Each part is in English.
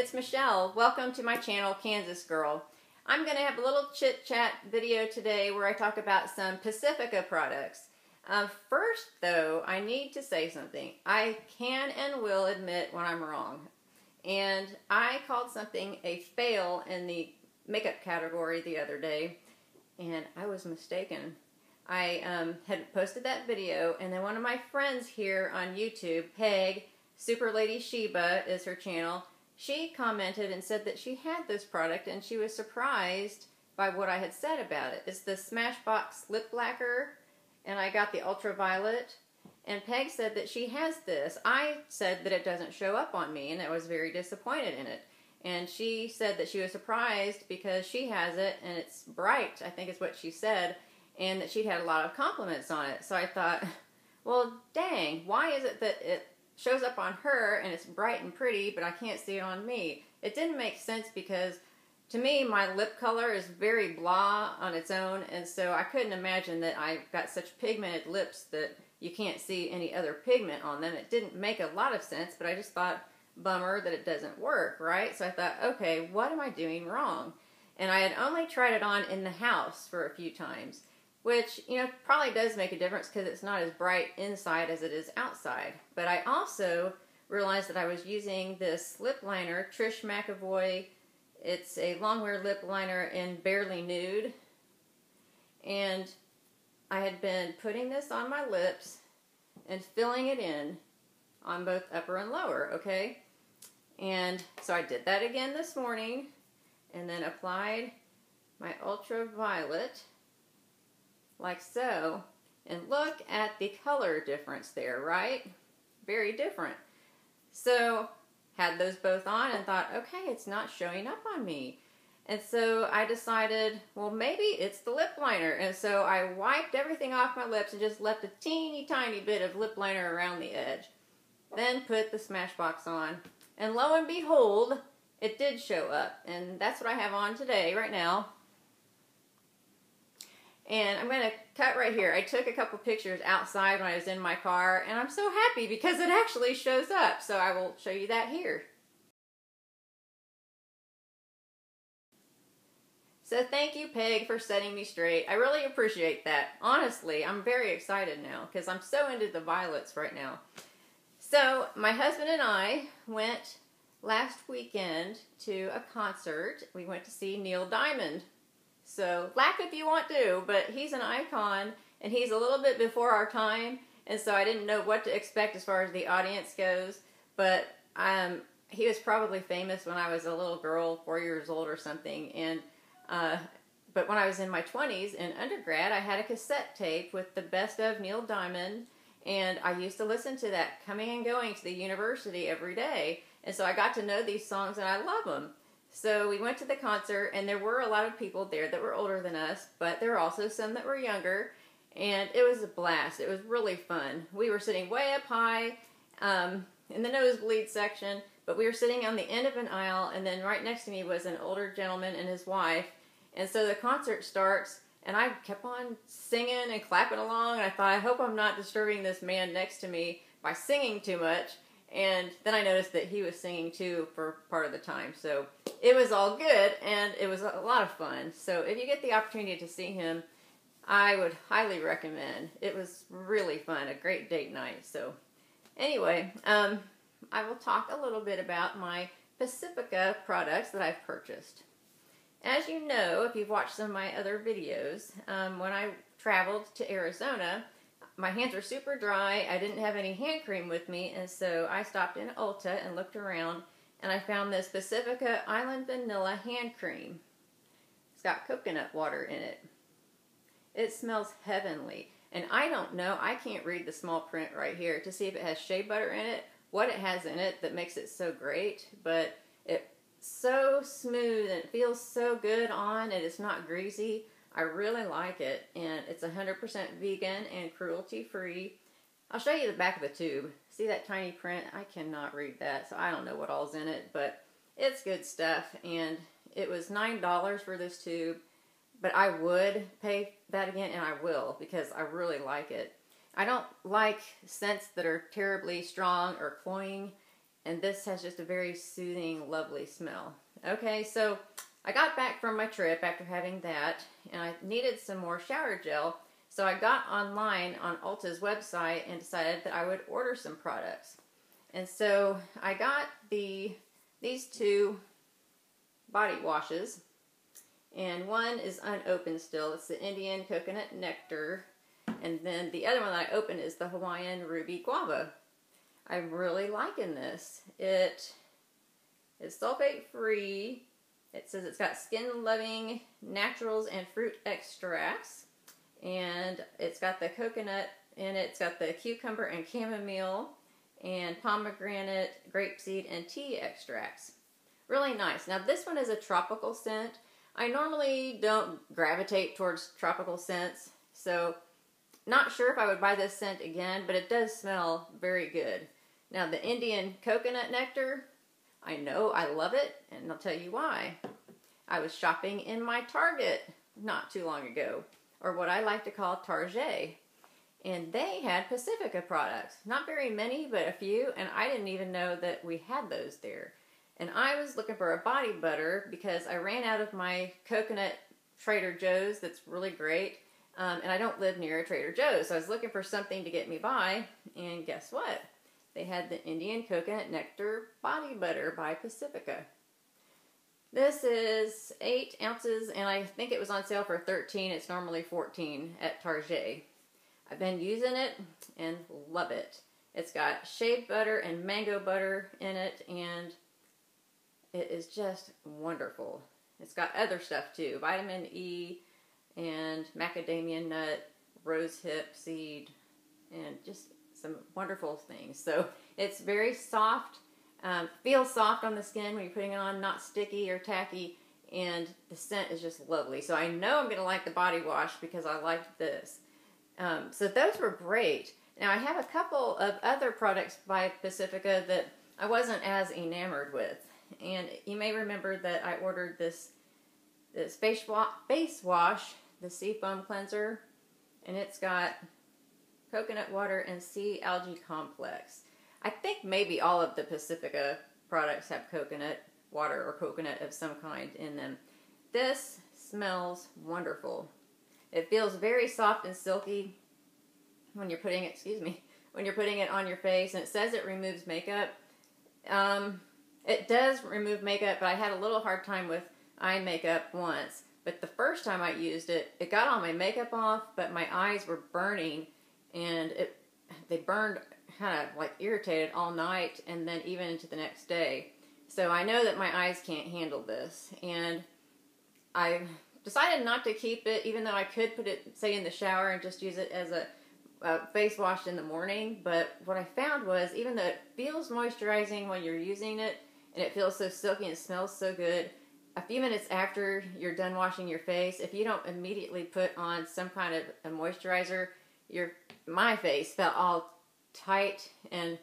it's Michelle. Welcome to my channel, Kansas Girl. I'm going to have a little chit chat video today where I talk about some Pacifica products. First though, I need to say something. I can and will admit when I'm wrong. And I called something a fail in the makeup category the other day, and I was mistaken. I had posted that video, and then one of my friends here on YouTube, Peg, SuperLadySheba is her channel, she commented and said that she had this product and she was surprised by what I had said about it. It's the Smashbox lip lacquer, and I got the ultraviolet, and Peg said that she has this. I said that it doesn't show up on me, and I was very disappointed in it. And she said that she was surprised because she has it and it's bright, I think is what she said, and that she'd had a lot of compliments on it. So I thought, well, dang, why is it that it shows up on her and it's bright and pretty, but I can't see it on me? It didn't make sense because to me, my lip color is very blah on its own, and so I couldn't imagine that I've got such pigmented lips that you can't see any other pigment on them. It didn't make a lot of sense, but I just thought, bummer that it doesn't work, right? So I thought, okay, what am I doing wrong? And I had only tried it on in the house for a few times, which, you know, probably does make a difference because it's not as bright inside as it is outside. But I also realized that I was using this lip liner, Trish McAvoy. It's a Longwear lip liner in Barely Nude. And I had been putting this on my lips and filling it in on both upper and lower, okay? And so I did that again this morning and then applied my ultraviolet like so, and look at the color difference there, right? Very different. So had those both on and thought, okay, it's not showing up on me. And so I decided, well, maybe it's the lip liner. And so I wiped everything off my lips and just left a teeny tiny bit of lip liner around the edge. Then put the Smashbox on, and lo and behold, it did show up. And that's what I have on today, right now. And I'm going to cut right here. I took a couple pictures outside when I was in my car, and I'm so happy because it actually shows up. So I will show you that here. So thank you, Peg, for setting me straight. I really appreciate that. Honestly, I'm very excited now because I'm so into the violets right now. So my husband and I went last weekend to a concert. We went to see Neil Diamond. So laugh if you want to, but he's an icon, and he's a little bit before our time, and so I didn't know what to expect as far as the audience goes, but he was probably famous when I was a little girl, 4 years old or something, and but when I was in my 20s in undergrad, I had a cassette tape with the best of Neil Diamond, and I used to listen to that coming and going to the university every day, and so I got to know these songs, and I love them. So we went to the concert, and there were a lot of people there that were older than us, but there were also some that were younger, and it was a blast. It was really fun. We were sitting way up high in the nosebleed section, but we were sitting on the end of an aisle, and then right next to me was an older gentleman and his wife, and so the concert starts, and I kept on singing and clapping along, and I thought, I hope I'm not disturbing this man next to me by singing too much. And then I noticed that he was singing too for part of the time. So it was all good, and it was a lot of fun. So if you get the opportunity to see him, I would highly recommend. It was really fun, a great date night. So anyway, I will talk a little bit about my Pacifica products that I've purchased. As you know, if you've watched some of my other videos, when I traveled to Arizona, my hands were super dry. I didn't have any hand cream with me, and so I stopped in Ulta and looked around, and I found this Pacifica Island Vanilla hand cream. It's got coconut water in it. It smells heavenly, and I don't know, I can't read the small print right here to see if it has shea butter in it, what it has in it that makes it so great, but it's so smooth and it feels so good on, and it's not greasy. I really like it, and it's 100% vegan and cruelty-free. I'll show you the back of the tube. See that tiny print? I cannot read that, so I don't know what all's in it, but it's good stuff, and it was $9 for this tube, but I would pay that again, and I will, because I really like it. I don't like scents that are terribly strong or cloying, And this has just a very soothing, lovely smell. Okay, so I got back from my trip after having that, and I needed some more shower gel. So I got online on Ulta's website and decided that I would order some products. And so I got these two body washes, and one is unopened still. It's the Indian Coconut Nectar, and then the other one that I opened is the Hawaiian Ruby Guava. I'm really liking this. It is sulfate free. It says it's got skin loving naturals and fruit extracts, and it's got the coconut in it. It's got the cucumber and chamomile and pomegranate, grapeseed, and tea extracts. Really nice. Now this one is a tropical scent. I normally don't gravitate towards tropical scents, so not sure if I would buy this scent again, but it does smell very good. Now the Indian Coconut Nectar, I know I love it, and I'll tell you why. I was shopping in my Target not too long ago, or what I like to call Target, and they had Pacifica products. Not very many, but a few, and I didn't even know that we had those there. And I was looking for a body butter because I ran out of my coconut Trader Joe's that's really great, and I don't live near a Trader Joe's, so I was looking for something to get me by, and guess what? They had the Indian Coconut Nectar Body Butter by Pacifica. This is 8 ounces, and I think it was on sale for $13. It's normally $14 at Target. I've been using it and love it. It's got shea butter and mango butter in it, and it is just wonderful. It's got other stuff too. Vitamin E and macadamia nut, rosehip seed, and just some wonderful things. So it's very soft, feels soft on the skin when you're putting it on, not sticky or tacky, and the scent is just lovely. So I know I'm going to like the body wash because I liked this. So those were great. Now I have a couple of other products by Pacifica that I wasn't as enamored with. And you may remember that I ordered this face wash, the Sea Foam Cleanser, and it's got coconut water and sea algae complex. I think maybe all of the Pacifica products have coconut water or coconut of some kind in them. This smells wonderful. It feels very soft and silky when you're putting it, when you're putting it on your face, and it says it removes makeup. It does remove makeup, but I had a little hard time with eye makeup once. But the first time I used it, it got all my makeup off, but my eyes were burning, and they burned kind of like irritated all night and then even into the next day. So I know that my eyes can't handle this, and I decided not to keep it, even though I could put it, say, in the shower and just use it as a face wash in the morning. But what I found was, even though it feels moisturizing when you're using it, and it feels so silky and smells so good, a few minutes after you're done washing your face, if you don't immediately put on some kind of a moisturizer, my face felt all tight, and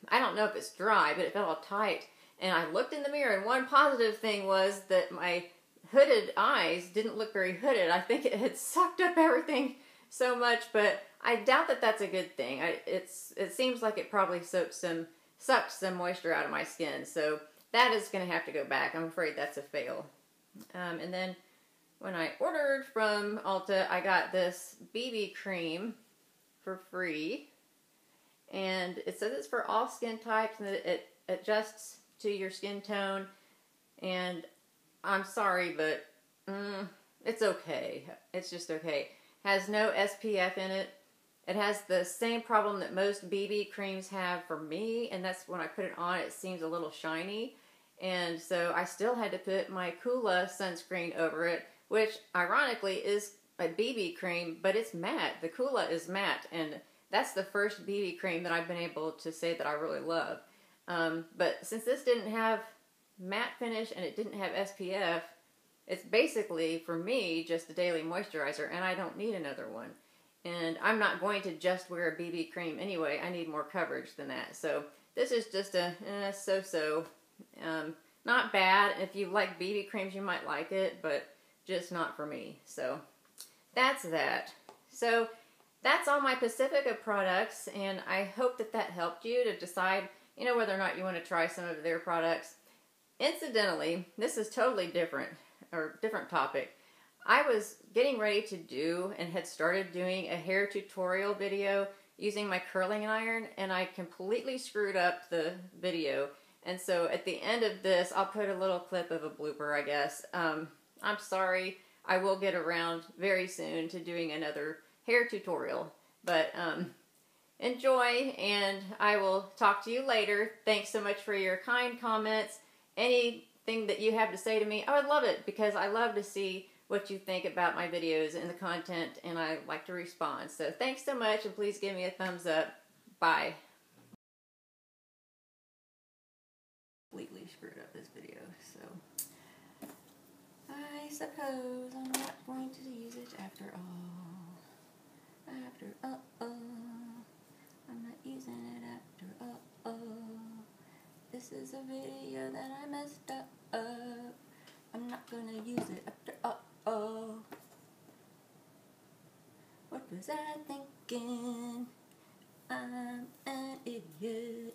I don't know if it's dry, but it felt all tight. And I looked in the mirror, and one positive thing was that my hooded eyes didn't look very hooded. I think it had sucked up everything so much, but I doubt that that's a good thing. It seems like it probably sucked some moisture out of my skin, so that is going to have to go back. I'm afraid that's a fail. And then when I ordered from Ulta, I got this BB cream for free, and it says it's for all skin types, and it adjusts to your skin tone, and I'm sorry, but it's okay. It's just okay. Has no SPF in it. It has the same problem that most BB creams have for me, and that's when I put it on, it seems a little shiny. And so I still had to put my Coola sunscreen over it, which ironically is a BB cream, but it's matte. The Coola is matte, and that's the first BB cream that I've been able to say that I really love. But since this didn't have matte finish and it didn't have SPF, it's basically, for me, just a daily moisturizer, and I don't need another one. And I'm not going to just wear a BB cream anyway. I need more coverage than that. So this is just a so-so. Not bad. If you like BB creams, you might like it, but just not for me. So that's that. So that's all my Pacifica products, and I hope that helped you to decide you know, whether or not you want to try some of their products. Incidentally, this is totally different topic. I was getting ready to do and had started doing a hair tutorial video using my curling iron, and I completely screwed up the video. And so at the end of this, I'll put a little clip of a blooper, I guess. I'm sorry. I will get around very soon to doing another hair tutorial. But enjoy, and I will talk to you later. Thanks so much for your kind comments. Anything that you have to say to me, I would love it, because I love to see what you think about my videos and the content, and I like to respond. So thanks so much, and please give me a thumbs up. Bye. Completely screwed up this video, so I suppose I'm not going to use it after all. I'm not using it after all. This is a video that I messed up. I'm not gonna use it after all. What was I thinking? I'm an idiot.